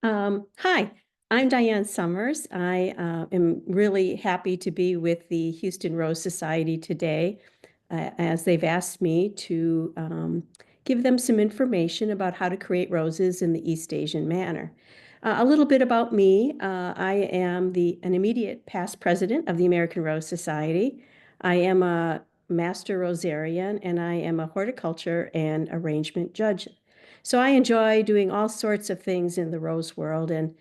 Hi, I'm Diane Sommers. I am really happy to be with the Houston Rose Society today, as they've asked me to give them some information about how to create roses in the East Asian manner. A little bit about me. I am an immediate past president of the American Rose Society. I am a master rosarian and I am a horticulture and arrangement judge. So I enjoy doing all sorts of things in the rose world, and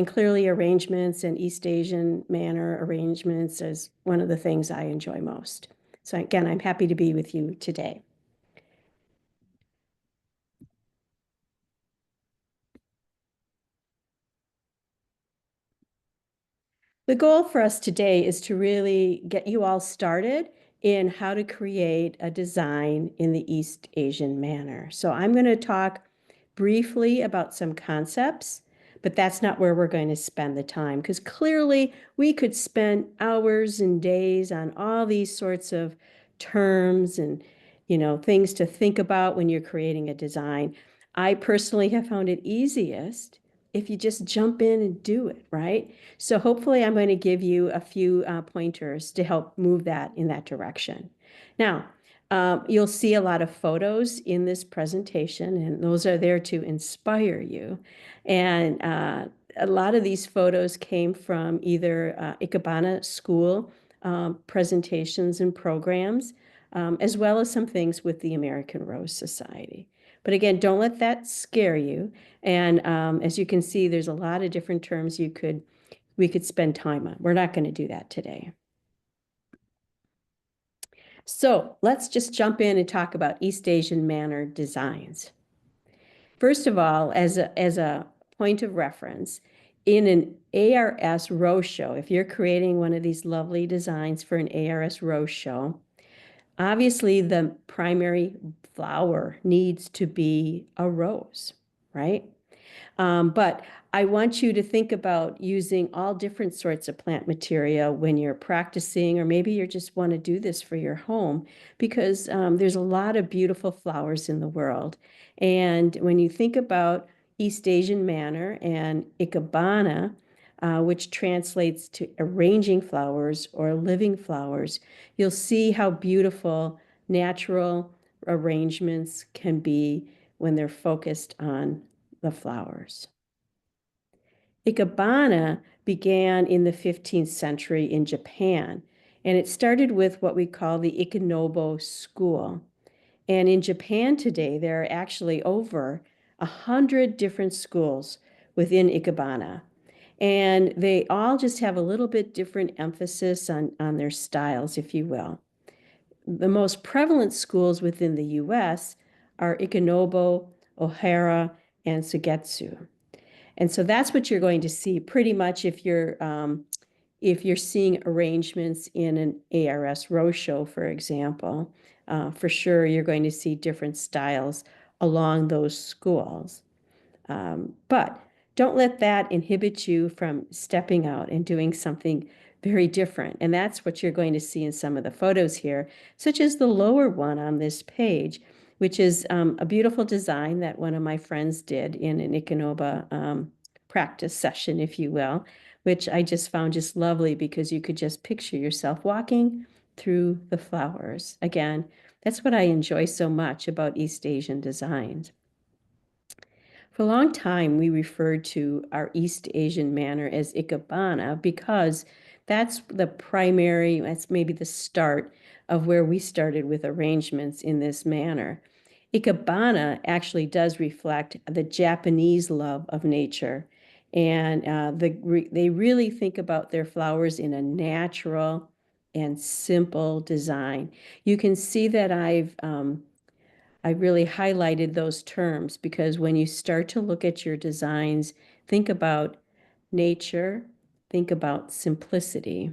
clearly arrangements and East Asian manner arrangements is one of the things I enjoy most. So again, I'm happy to be with you today. The goal for us today is to really get you all started in how to create a design in the East Asian manner. So I'm going to talk briefly about some concepts, but that's not where we're going to spend the time because clearly we could spend hours and days on all these sorts of terms and things to think about when you're creating a design. I personally have found it easiest if you just jump in and do it, right? So hopefully I'm going to give you a few pointers to help move that in that direction. Now, you'll see a lot of photos in this presentation, and those are there to inspire you. And a lot of these photos came from either Ikebana school presentations and programs, as well as some things with the American Rose Society. But again, don't let that scare you. And as you can see, there's a lot of different terms we could spend time on. We're not going to do that today. So let's just jump in and talk about East Asian manner designs. First of all, as a point of reference, in an ARS rose show, if you're creating one of these lovely designs for an ARS rose show, obviously the primary flower needs to be a rose, right? But I want you to think about using all different sorts of plant material when you're practicing, or maybe you just want to do this for your home, because there's a lot of beautiful flowers in the world. And when you think about East Asian manner and Ikebana, which translates to arranging flowers or living flowers, you'll see how beautiful natural arrangements can be when they're focused on the flowers. Ikebana began in the 15th century in Japan, and it started with what we call the Ikenobo school. And in Japan today, there are actually over 100 different schools within Ikebana. And they all just have a little bit different emphasis on their styles, if you will. The most prevalent schools within the US are Ikenobo, Ohara, and Sugetsu. And so that's what you're going to see pretty much if you're seeing arrangements in an ARS row show, for example. For sure, you're going to see different styles along those schools. But don't let that inhibit you from stepping out and doing something very different. And that's what you're going to see in some of the photos here, such as the lower one on this page, which is a beautiful design that one of my friends did in an Ikenoba practice session, if you will, which I just found just lovely because you could just picture yourself walking through the flowers. Again, that's what I enjoy so much about East Asian designs. For a long time, we referred to our East Asian manner as Ikebana because that's maybe the start of where we started with arrangements in this manner. Ikebana actually does reflect the Japanese love of nature. And they really think about their flowers in a natural and simple design. You can see that I really highlighted those terms because when you start to look at your designs, think about nature, think about simplicity.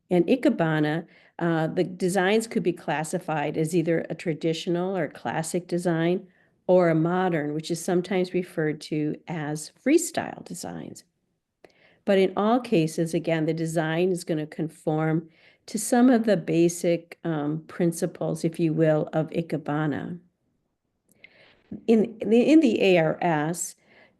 And Ikebana, the designs could be classified as either a traditional or classic design or a modern, which is sometimes referred to as freestyle designs. But in all cases, again, the design is going to conform to some of the basic principles, if you will, of Ikebana. In the ARS,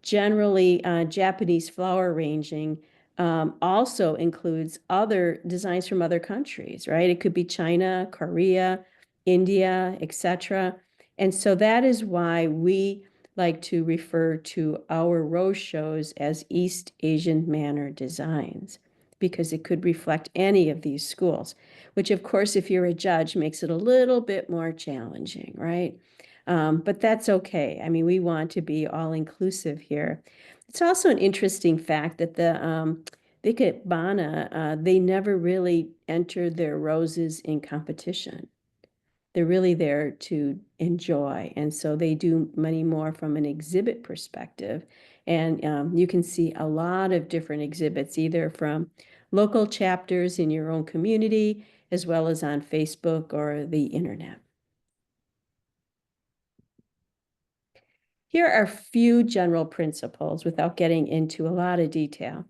Generally, Japanese flower arranging also includes other designs from other countries, right? It could be China, Korea, India, etc. And so that is why we like to refer to our rose shows as East Asian manner designs, because it could reflect any of these schools, which of course, if you're a judge, makes it a little bit more challenging, right? But that's okay. I mean, we want to be all inclusive here. It's also an interesting fact that the Ikebana, they never really entered their roses in competition. They're really there to enjoy. And so they do many more from an exhibit perspective. And you can see a lot of different exhibits, either from local chapters in your own community, as well as on Facebook or the internet. Here are a few general principles without getting into a lot of detail.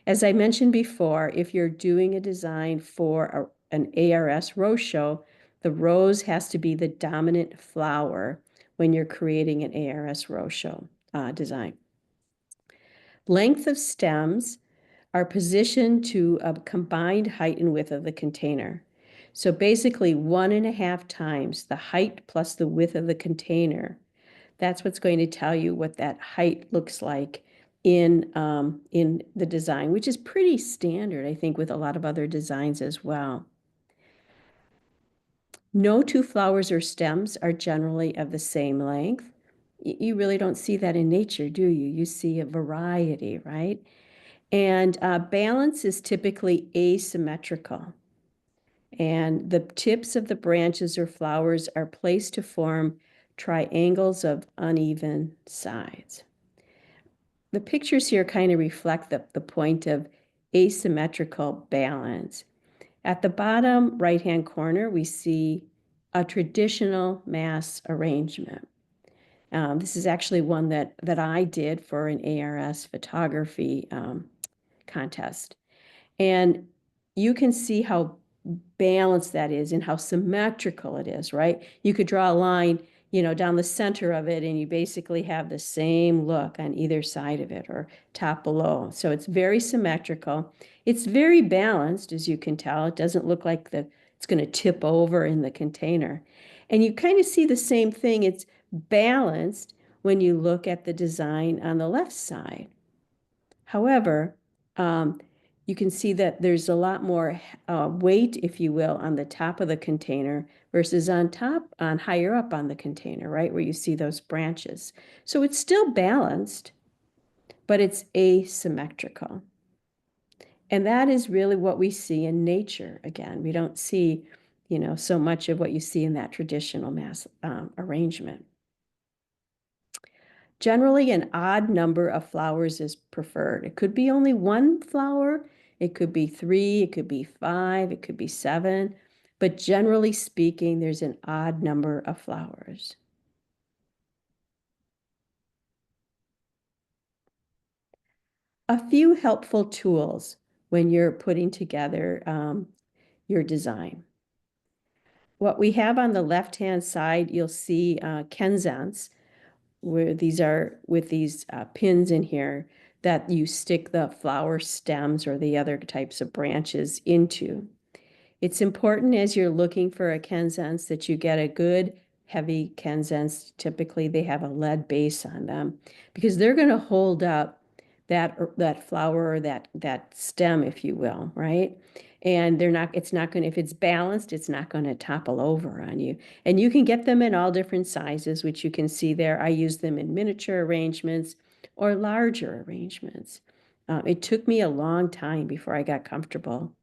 As I mentioned before, if you're doing a design for an ARS rose show, the rose has to be the dominant flower when you're creating an ARS rose show design. Length of stems are positioned to a combined height and width of the container. So basically 1.5 times the height plus the width of the container. That's what's going to tell you what that height looks like in the design, which is pretty standard, I think, with a lot of other designs as well. No two flowers or stems are generally of the same length. You really don't see that in nature, do you? You see a variety, right? And balance is typically asymmetrical. And the tips of the branches or flowers are placed to form triangles of uneven sides. The pictures here kind of reflect the point of asymmetrical balance. At the bottom right-hand corner, we see a traditional mass arrangement. This is actually one that I did for an ARS photography contest. And you can see how balanced that is and how symmetrical it is, right? You could draw a line, down the center of it, and you basically have the same look on either side of it or top below. So it's very symmetrical. It's very balanced, as you can tell. It doesn't look like it's going to tip over in the container. And you kind of see the same thing. It's balanced when you look at the design on the left side. However, you can see that there's a lot more weight, if you will, on the top of the container versus on higher up on the container, right, where you see those branches. So it's still balanced, but it's asymmetrical. And that is really what we see in nature. Again, we don't see, so much of what you see in that traditional mass arrangement. Generally, an odd number of flowers is preferred. It could be only one flower, it could be 3, it could be 5, it could be 7, but generally speaking, there's an odd number of flowers. A few helpful tools when you're putting together your design. What we have on the left-hand side, you'll see kenzans, where these are with these pins in here that you stick the flower stems or the other types of branches into. It's important as you're looking for a kenzans that you get a good heavy kenzans. Typically they have a lead base on them because they're going to hold up that flower or that stem, if you will, right? And it's not going to, if it's balanced, it's not going to topple over on you. And you can get them in all different sizes, which you can see there. I use them in miniature arrangements or larger arrangements. It took me a long time before I got comfortable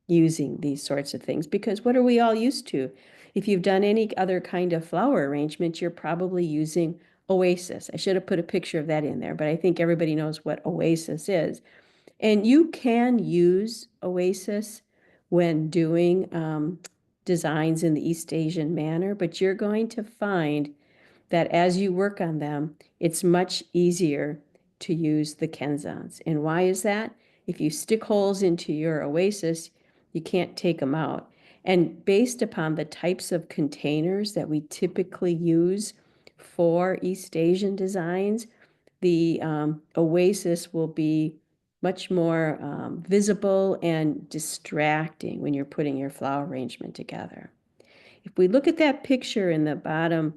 using these sorts of things, because what are we all used to? If you've done any other kind of flower arrangement, you're probably using Oasis. I should have put a picture of that in there, but I think everybody knows what Oasis is. And you can use Oasis when doing designs in the East Asian manner, but you're going to find that as you work on them, it's much easier to use the kenzans. And why is that? If you stick holes into your Oasis, you can't take them out. And based upon the types of containers that we typically use for East Asian designs, the oasis will be much more visible and distracting when you're putting your flower arrangement together. If we look at that picture in the bottom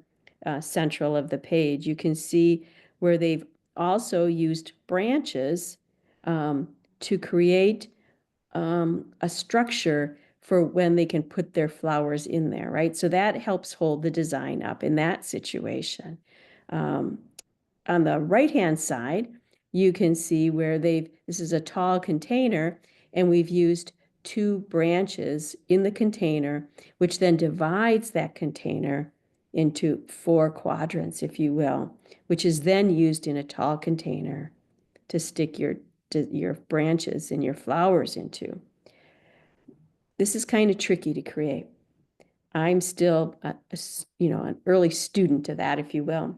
central of the page, you can see where they've also used branches to create a structure for when they can put their flowers in there, right? So that helps hold the design up in that situation. On the right-hand side, you can see where this is a tall container, and we've used two branches in the container, which then divides that container into 4 quadrants, if you will, which is then used in a tall container to stick your branches and your flowers into. This is kind of tricky to create. I'm still an early student of that, if you will.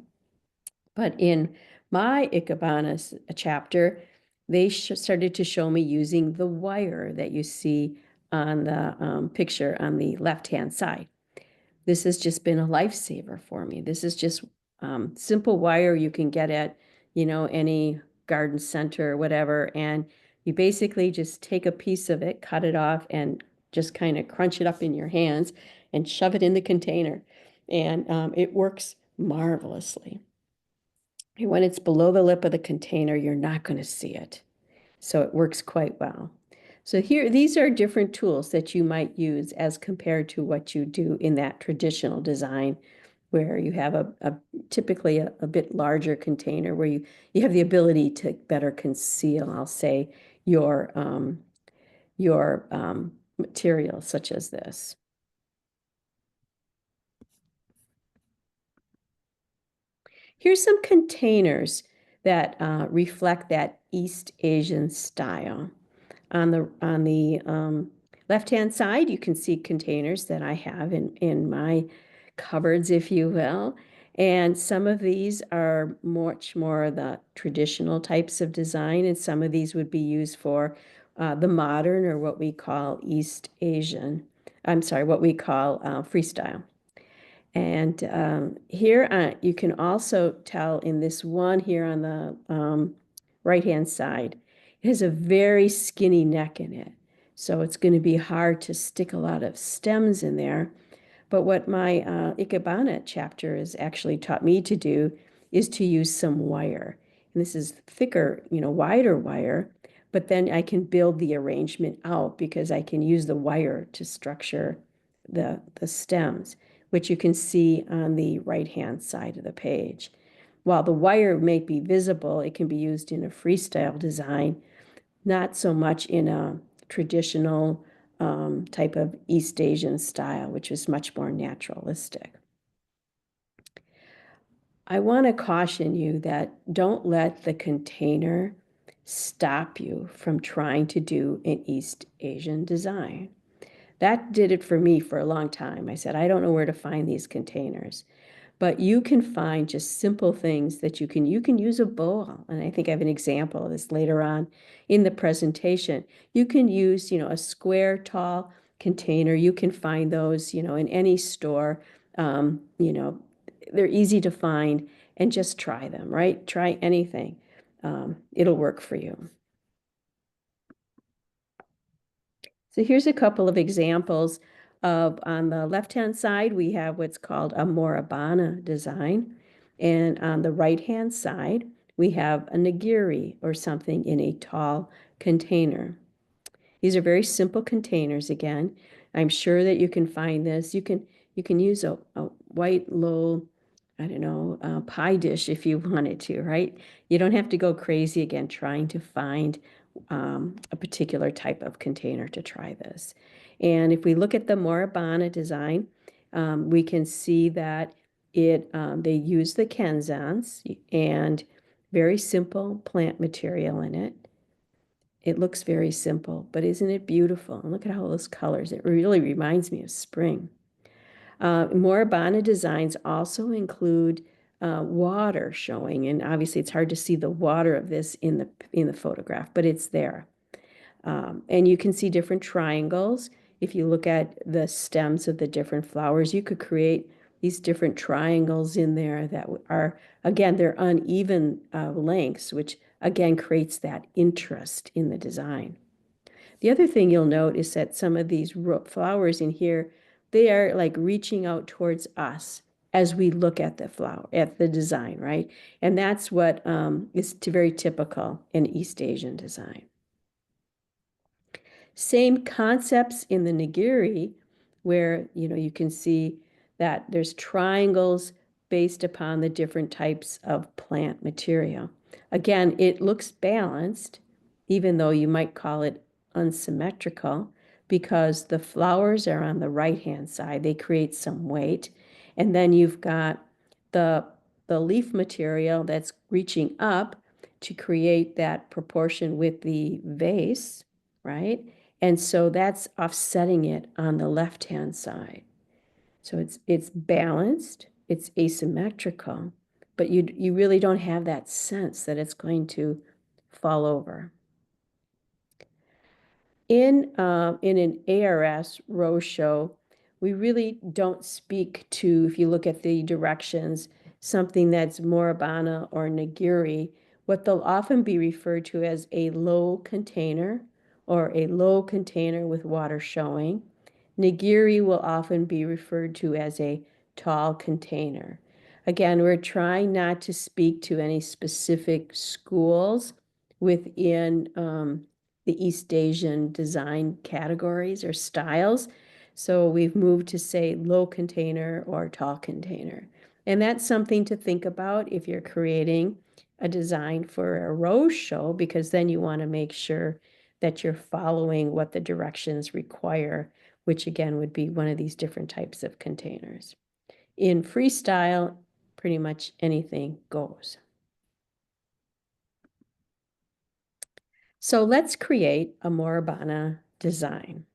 But in my Ikebana chapter, they started to show me using the wire that you see on the picture on the left-hand side. This has just been a lifesaver for me. This is just simple wire you can get at, any garden center or whatever. And you basically just take a piece of it, cut it off, and just kind of crunch it up in your hands and shove it in the container. And it works marvelously. And when it's below the lip of the container, you're not going to see it. So it works quite well. So here, these are different tools that you might use as compared to what you do in that traditional design, where you have typically a bit larger container where you have the ability to better conceal, I'll say, your material such as this. Here's some containers that reflect that East Asian style. On the left-hand side, you can see containers that I have in my cupboards, if you will. And some of these are much more the traditional types of design, and some of these would be used for the modern, or what we call East Asian. I'm sorry, what we call freestyle. And here you can also tell in this one here on the right-hand side, it has a very skinny neck in it. So it's going to be hard to stick a lot of stems in there. But what my Ikebana chapter has actually taught me to do is to use some wire. And this is thicker, wider wire, but then I can build the arrangement out because I can use the wire to structure the stems, which you can see on the right-hand side of the page. While the wire may be visible, it can be used in a freestyle design, not so much in a traditional type of East Asian style, which is much more naturalistic. I want to caution you that don't let the container stop you from trying to do an East Asian design. That did it for me for a long time. I said, I don't know where to find these containers. But you can find just simple things that you can use a bowl. And I think I have an example of this later on in the presentation. You can use, a square tall container. You can find those, in any store. They're easy to find, and just try them, right? Try anything. It'll work for you. So here's a couple of examples of, on the left-hand side, we have what's called a Morabana design. And on the right-hand side, we have a nigiri or something in a tall container. These are very simple containers again. I'm sure that you can find this. You can use a white low, I don't know, pie dish if you wanted to, right? You don't have to go crazy again trying to find a particular type of container to try this. And if we look at the Morabana design, we can see that they use the kenzans and very simple plant material in it. It looks very simple, but isn't it beautiful? And look at all those colors. It really reminds me of spring. Morabana designs also include water showing, and obviously it's hard to see the water of this in the photograph, but it's there. And you can see different triangles. If you look at the stems of the different flowers, you could create these different triangles in there that are, again, they're uneven lengths, which again creates that interest in the design. The other thing you'll note is that some of these flowers in here, they are like reaching out towards us as we look at the flower, at the design, right? And that's what is very typical in East Asian design. Same concepts in the nigiri, where you can see that there's triangles based upon the different types of plant material. Again, it looks balanced, even though you might call it unsymmetrical, because the flowers are on the right-hand side. They create some weight. And then you've got the, the leaf material that's reaching up to create that proportion with the vase, right? And so that's offsetting it on the left-hand side. So it's balanced, it's asymmetrical, but you really don't have that sense that it's going to fall over. In an ARS row show, we really don't speak to, if you look at the directions, something that's moribana or nigiri, what they'll often be referred to as a low container or a low container with water showing. Nigiri will often be referred to as a tall container. Again, we're trying not to speak to any specific schools within the East Asian design categories or styles. So we've moved to say low container or tall container. And that's something to think about if you're creating a design for a rose show, because then you want to make sure that you're following what the directions require, which again would be one of these different types of containers. In freestyle, pretty much anything goes. So let's create a Moribana design.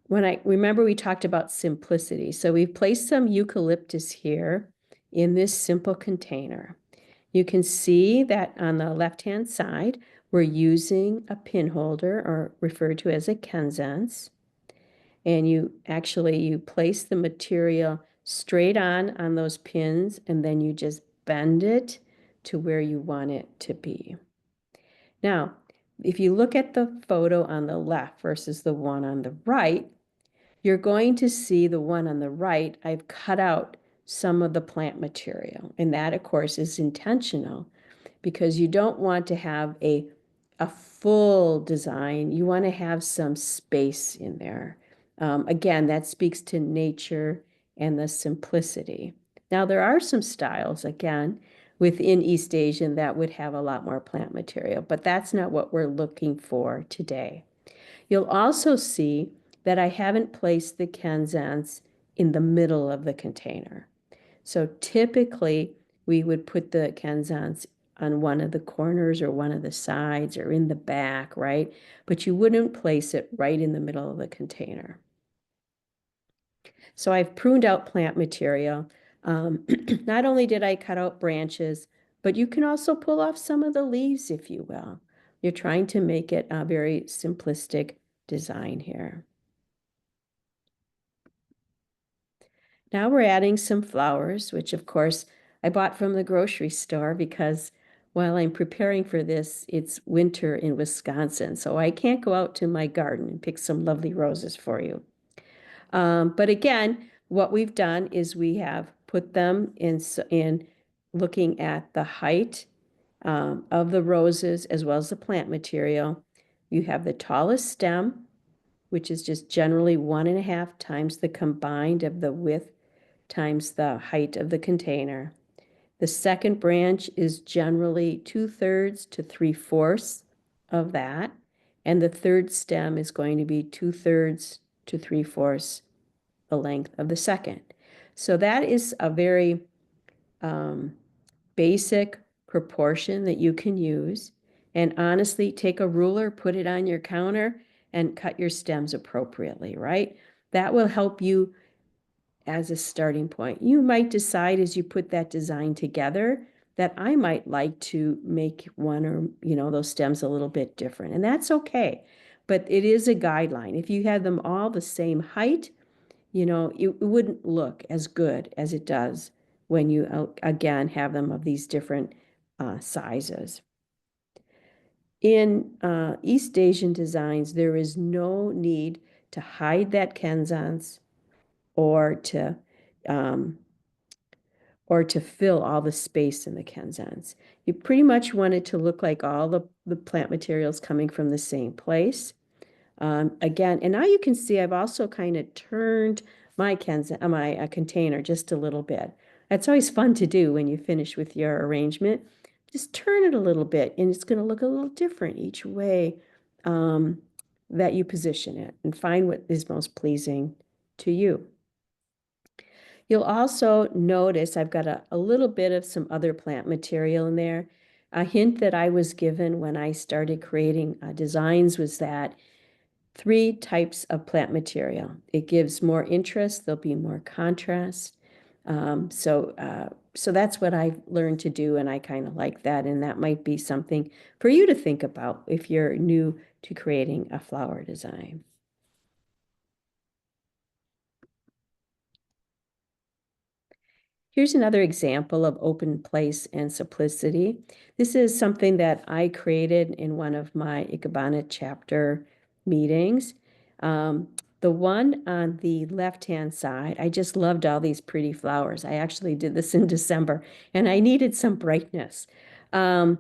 Remember we talked about simplicity. So we've placed some eucalyptus here in this simple container. You can see that on the left-hand side, we're using a pin holder, or referred to as a kenzans. And you place the material straight on those pins, and then you just bend it to where you want it to be. Now, if you look at the photo on the left versus the one on the right, you're going to see the one on the right, I've cut out some of the plant material. And that, of course, is intentional because you don't want to have a full design. You want to have some space in there. Again, that speaks to nature and the simplicity. Now, there are some styles, again, within East Asian that would have a lot more plant material, but that's not what we're looking for today. You'll also see that I haven't placed the kenzans in the middle of the container. So typically, we would put the kenzans on one of the corners or one of the sides or in the back, right? But you wouldn't place it right in the middle of the container. So I've pruned out plant material. Not only did I cut out branches, but you can also pull off some of the leaves, if you will. You're trying to make it a very simplistic design here. Now we're adding some flowers, which of course I bought from the grocery store because while I'm preparing for this, it's winter in Wisconsin, so I can't go out to my garden and pick some lovely roses for you. But again, what we've done is we have put them in looking at the height of the roses as well as the plant material. You have the tallest stem, which is just generally 1.5 times the combined of the width times the height of the container. The second branch is generally 2/3 to 3/4 of that. And the third stem is going to be 2/3 to 3/4 the length of the second. So that is a very basic proportion that you can use. And honestly, take a ruler, put it on your counter, and cut your stems appropriately, right? That will help you as a starting point. You might decide as you put that design together that I might like to make one or, those stems a little bit different, and that's okay. But it is a guideline. If you had them all the same height, it wouldn't look as good as it does when you, again, have them of these different sizes. In East Asian designs, there is no need to hide that kenzans or to um, or to fill all the space in the kenzans. You pretty much want it to look like all the plant materials coming from the same place. Again, and now you can see I've also kind of turned my container just a little bit. That's always fun to do when you finish with your arrangement. Just turn it a little bit, and it's going to look a little different each way um, that you position it, and find what is most pleasing to you. You'll also notice I've got a little bit of some other plant material in there. A hint that I was given when I started creating designs was that 3 types of plant material. It gives more interest, there'll be more contrast. So that's what I've learned to do, and I kind of like that. And that might be something for you to think about if you're new to creating a flower design. Here's another example of open place and simplicity. This is something that I created in one of my Ikebana chapter meetings. The one on the left-hand side, I just loved all these pretty flowers. I actually did this in December, and I needed some brightness. Um,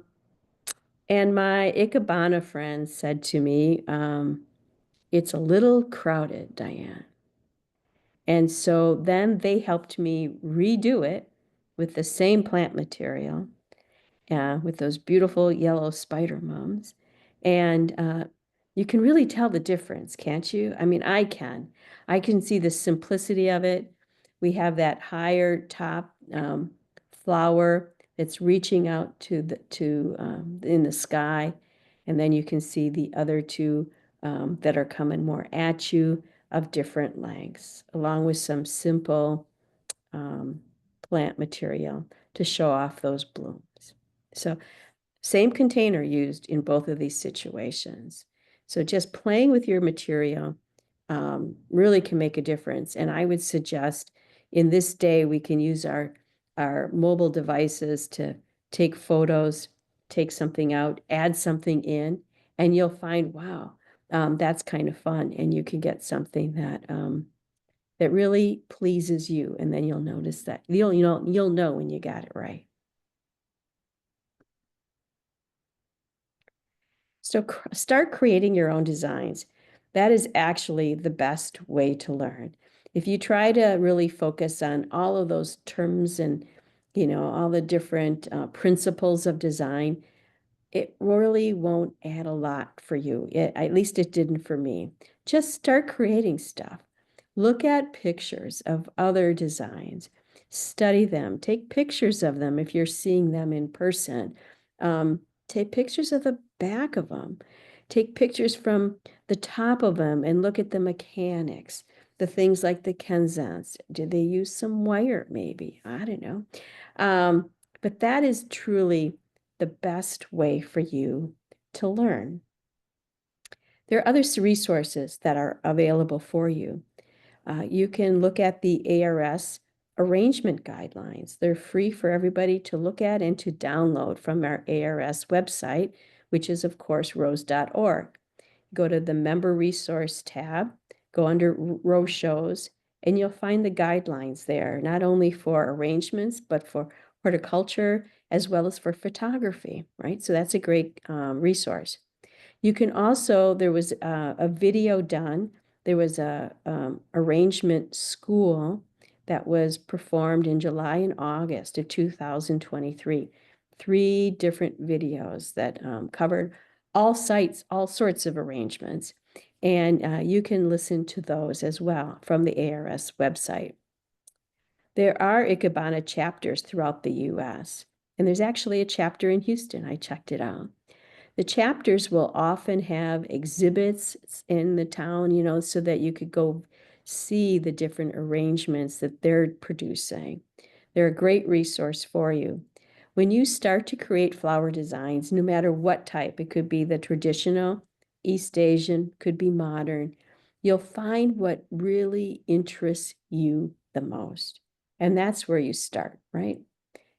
and my Ikebana friend said to me, it's a little crowded, Diane. And so then they helped me redo it with the same plant material, with those beautiful yellow spider mums. And you can really tell the difference, can't you? I mean, I can. I can see the simplicity of it. We have that higher top flower that's reaching out to in the sky. And then you can see the other two that are coming more at you of different lengths, along with some simple um, plant material to show off those blooms. So same container used in both of these situations. So just playing with your material really can make a difference. And I would suggest in this day, we can use our mobile devices to take photos, take something out, add something in, and you'll find, wow, that's kind of fun. And you can get something that really pleases you. And then you'll notice that you'll know when you got it right. So start creating your own designs. That is actually the best way to learn. If you try to really focus on all of those terms and, all the different principles of design, it really won't add a lot for you. At least it didn't for me. Just start creating stuff. Look at pictures of other designs. Study them. Take pictures of them if you're seeing them in person. Take pictures of the back of them. Take pictures from the top of them and look at the mechanics, the things like the Kenzans. Did they use some wire maybe? I don't know. But that is truly the best way for you to learn. There are other resources that are available for you. You can look at the ARS arrangement guidelines. They're free for everybody to look at and to download from our ARS website, which is, of course, rose.org. Go to the Member Resource tab, go under Row Shows, and you'll find the guidelines there, not only for arrangements, but for horticulture as well as for photography, right? So that's a great resource. You can also, there was a video done. There was a arrangement school that was performed in July and August of 2023. 3 different videos that covered all sites, all sorts of arrangements. And you can listen to those as well from the ARS website. There are Ikebana chapters throughout the US, and there's actually a chapter in Houston. I checked it out. The chapters will often have exhibits in the town, so that you could go see the different arrangements that they're producing. They're a great resource for you. When you start to create flower designs, no matter what type, it could be the traditional, East Asian, could be modern, you'll find what really interests you the most. And that's where you start, right?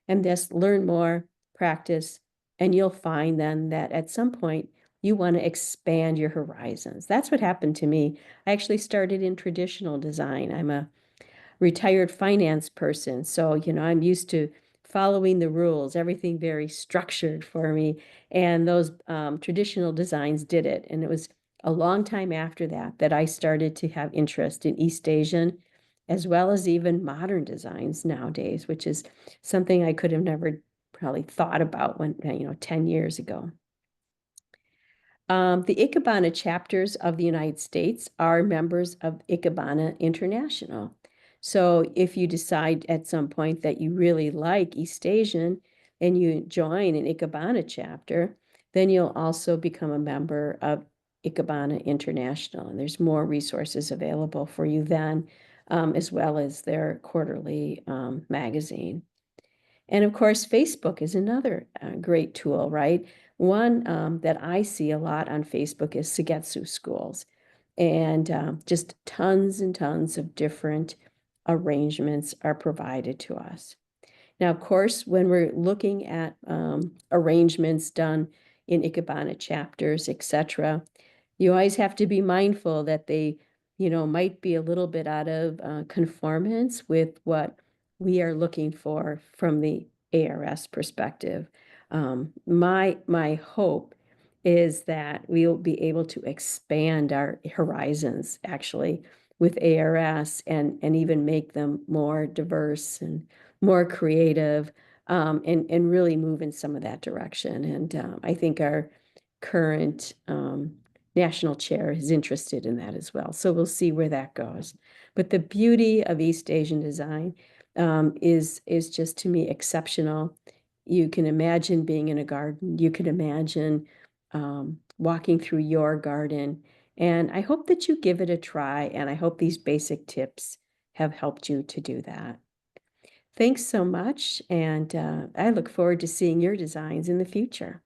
And just learn more, practice, and you'll find then that at some point you want to expand your horizons. That's what happened to me. I actually started in traditional design. I'm a retired finance person. So, I'm used to following the rules, everything very structured for me. And those traditional designs did it. And it was a long time after that that I started to have interest in East Asian as well as even modern designs nowadays, which is something I could have never probably thought about when, 10 years ago. The Ikebana chapters of the United States are members of Ikebana International. So if you decide at some point that you really like East Asian and you join an Ikebana chapter, then you'll also become a member of Ikebana International. And there's more resources available for you then, as well as their quarterly magazine. And of course, Facebook is another great tool, right? One that I see a lot on Facebook is Sugetsu schools, and just tons and tons of different arrangements are provided to us. Now, of course, when we're looking at arrangements done in Ikebana chapters, etc., you always have to be mindful that they, might be a little bit out of conformance with what we are looking for from the ARS perspective. My hope is that we'll be able to expand our horizons actually with ARS and even make them more diverse and more creative, and really move in some of that direction. And I think our current national chair is interested in that as well. So we'll see where that goes. But the beauty of East Asian design is just to me exceptional. You can imagine being in a garden. You can imagine walking through your garden. And I hope that you give it a try. And I hope these basic tips have helped you to do that. Thanks so much, and I look forward to seeing your designs in the future.